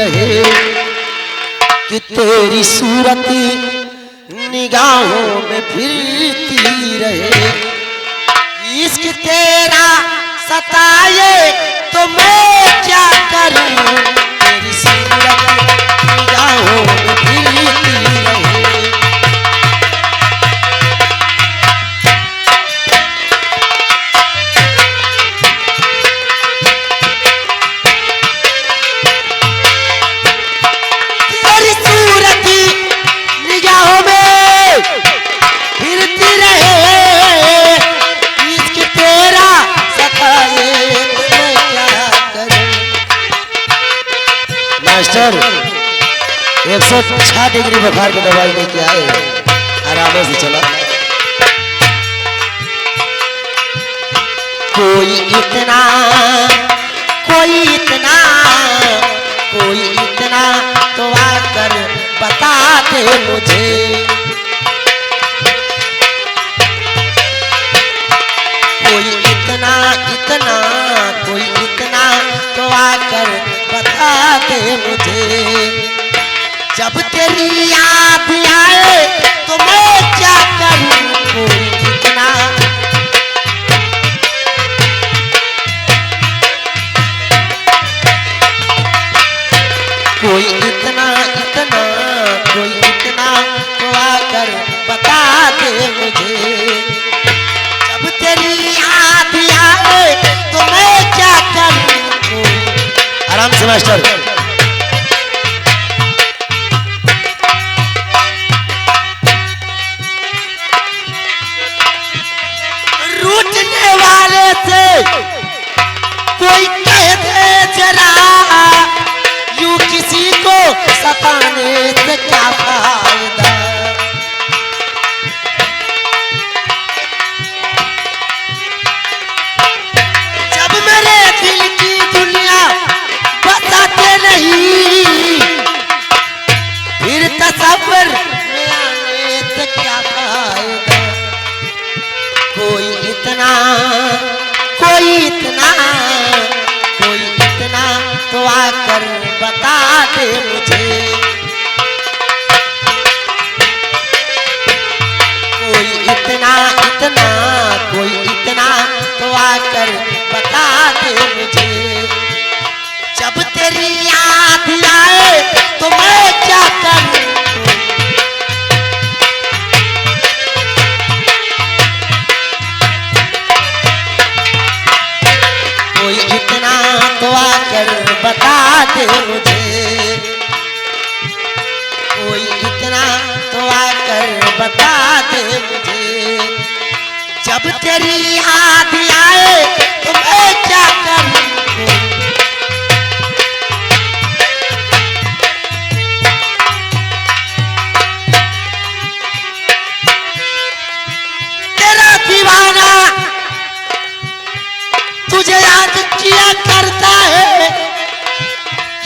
रहे कि तेरी सूरत निगाहों में फिरती रहे। इश्क तेरा सताए तो मैं क्या करूं, तेरी सूरत निगाहों में फिरती रहे। तेरी सूरत निगाहों में फिरती रहे, इश्क तेरा सताए तो मैं क्या करूं। मास्टर 106 डिग्री बुखार की दवाई लेके आए, आराम से चला। कोई इतना तो आकर बता दे मुझे। कोई इतना तो आकर बता दे मुझे। जब तेरी याद आए तो मैं क्या करूं, कोई इतना तो आकर बता दे मुझे। जब तेरी याद आए तो मैं क्या करूं। आराम से मास्टर। रूठने वाले से कोई कह दे जरा, यूं किसी को सताने से क्या फायदा। जब मेरे दिल की दुनिया बताते नहीं, फिर तसव्वुर में आने से क्या फायदा। कोई इतना तो आकर बता दे मुझे। कोई इतना तो आकर बता दे मुझे। जब तेरी याद आए तो मैं क्या करूं। कोई इतना तो आकर बता दे मुझे। कोई इतना तो आकर बता दे मुझे। जब तेरी याद आए तो मैं क्या करूं। तेरा दीवाना तुझे याद किया करता है,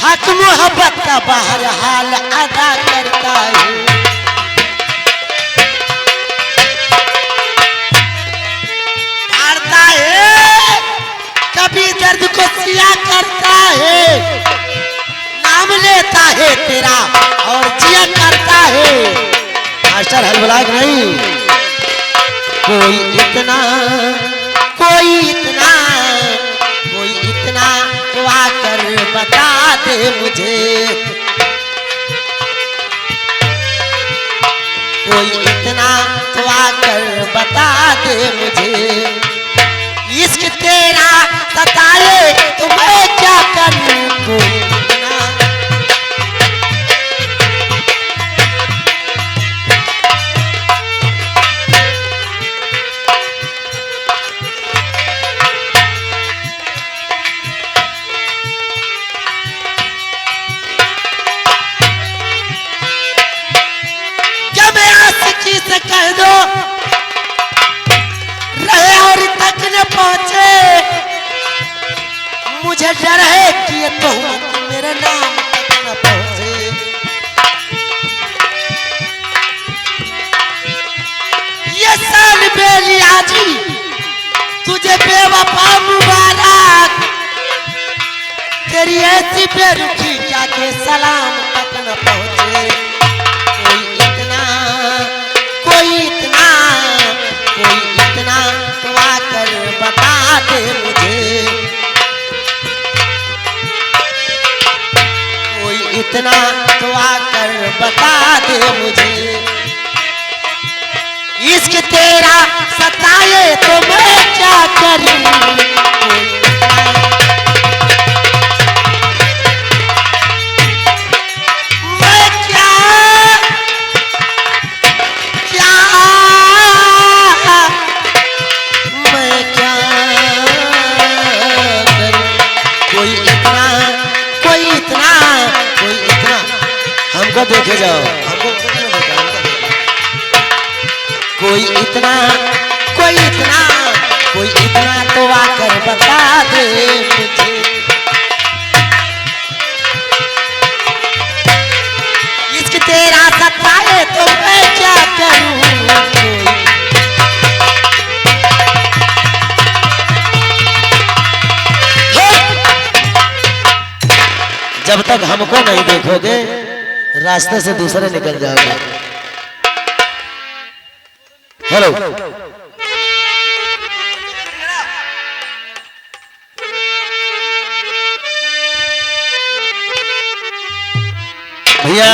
हक मोहब्बत का बहरहाल अदा करता है। मारता है कभी दर्द को सिया करता है, नाम लेता है तेरा और जिया करता है। मास्टर हलबलाक नहीं। कोई इतना तो आकर बता दे मुझे। कोई इतना तो आकर बता दे मुझे। इश्क तेरा सताए तो मैं क्या करूं। कोई इतना से कह दो रहे और तक न पहुंचे। मुझे डर है कि ये तोहमत मेरे नाम तक न पहुंचे। ये साल बेलिया जी तुझे बेवफा मुबारक, तेरी ऐसी रुखिए रुखी जाके सलाम तक न पहुँचे। कोई इतना तो आकर बता दे मुझे। कोई इतना तो आकर बता दे मुझे। इश्क तेरा सताए तो मैं क्या करूं। मैं क्या क्या मैं क्या करूं। कोई इतना हमको देखे जाओ, हमको कोई इतना तो आकर बता दे मुझे। इश्क तेरा सताए तो मैं क्या करूं। जब तक हमको नहीं देखोगे रास्ते से दूसरे निकल जाओगे। हेलो भैया,